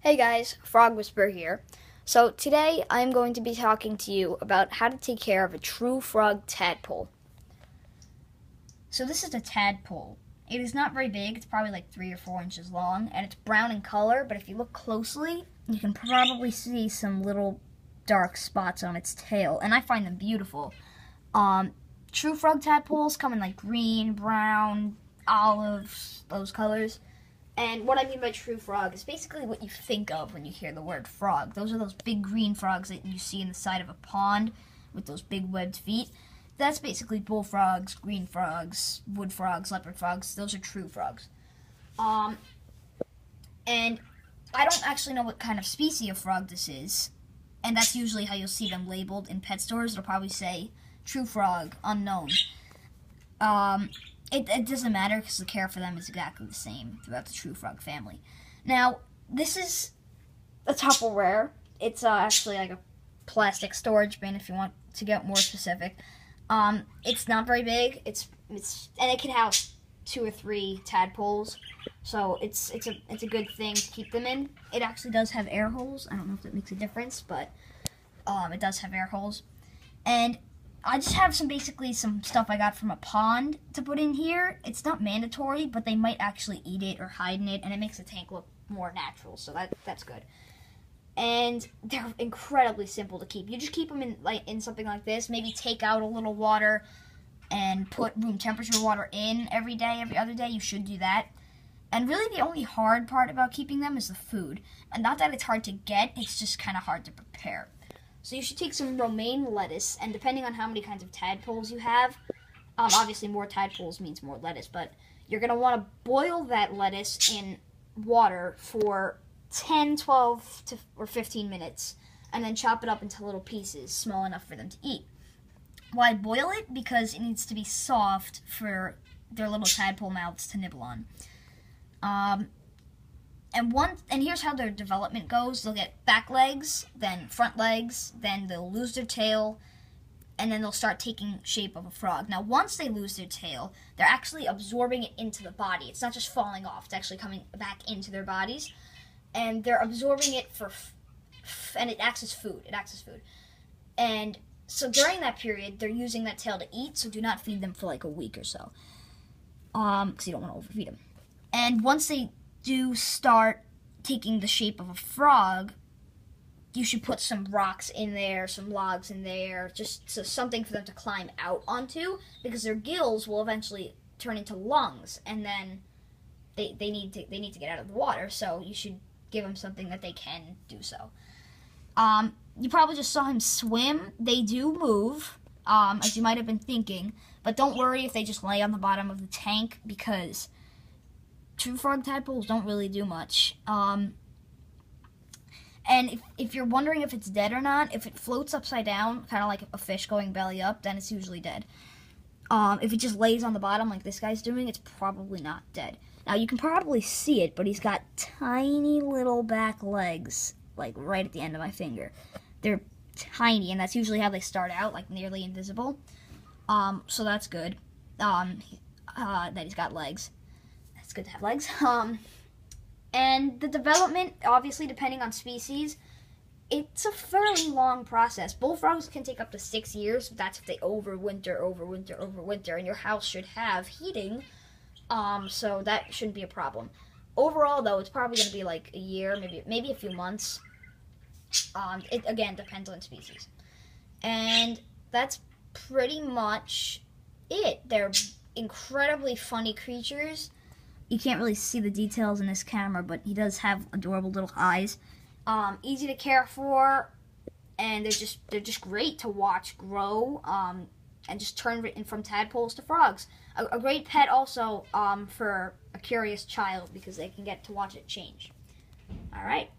Hey guys, Frog Whisperer here. So today I'm going to be talking to you about how to take care of a true frog tadpole. So this is a tadpole. It is not very big, it's probably like 3 or 4 inches long, and it's brown in color, but if you look closely, you can probably see some little dark spots on its tail, and I find them beautiful. True frog tadpoles come in like green, brown, olive, those colors. And what I mean by true frog is basically what you think of when you hear the word frog. Those are those big green frogs that you see in the side of a pond with those big webbed feet. That's basically bullfrogs, green frogs, wood frogs, leopard frogs. Those are true frogs. And I don't actually know what kind of species of frog this is. And that's usually how you'll see them labeled in pet stores. It'll probably say true frog, unknown. It doesn't matter because the care for them is exactly the same throughout the true frog family. Now, this is a Tupperware. It's actually like a plastic storage bin if you want to get more specific. It's not very big. It's and it can house 2 or 3 tadpoles, so it's a good thing to keep them in. It actually does have air holes. I don't know if that makes a difference, but it does have air holes. And I just have basically some stuff I got from a pond to put in here. It's not mandatory, but they might actually eat it or hide in it, and it makes the tank look more natural, so that's good. And they're incredibly simple to keep. You just keep them in something like this. Maybe take out a little water and put room temperature water in every day, every other day. You should do that. And really the only hard part about keeping them is the food. And not that it's hard to get, it's just kind of hard to prepare. So you should take some romaine lettuce, and depending on how many kinds of tadpoles you have, obviously more tadpoles means more lettuce, but you're going to want to boil that lettuce in water for 10, 12, or 15 minutes, and then chop it up into little pieces, small enough for them to eat. Why boil it? Because it needs to be soft for their little tadpole mouths to nibble on. And here's how their development goes. They'll get back legs, then front legs, then they'll lose their tail, and then they'll start taking shape of a frog. Now, once they lose their tail, they're actually absorbing it into the body. It's not just falling off. It's actually coming back into their bodies. And they're absorbing it and it acts as food. And so during that period, they're using that tail to eat, so do not feed them for like a week or so. Because you don't want to overfeed them. And once they do start taking the shape of a frog, you should put some rocks in there, some logs in there, just something for them to climb out onto, because their gills will eventually turn into lungs, and then they need to get out of the water, so you should give them something that they can do so. You probably just saw him swim. They do move, as you might have been thinking, but don't worry if they just lay on the bottom of the tank, because true frog tadpoles don't really do much. And if you're wondering if it's dead or not, if it floats upside down, kind of like a fish going belly up, then it's usually dead. If it just lays on the bottom like this guy's doing, it's probably not dead. Now, you can probably see it, but he's got tiny little back legs, like right at the end of my finger. They're tiny, and that's usually how they start out, like nearly invisible. So that's good, that he's got legs. It's good to have legs. And the development, obviously, depending on species, it's a fairly long process. Bullfrogs can take up to 6 years. That's if they overwinter, and your house should have heating, so that shouldn't be a problem. Overall, though, it's probably going to be like a year, maybe a few months. It, again, depends on species. And that's pretty much it. They're incredibly funny creatures. You can't really see the details in this camera, but he does have adorable little eyes. Easy to care for, and they're just great to watch grow, and just turn from tadpoles to frogs. A great pet also for a curious child, because they can get to watch it change. All right.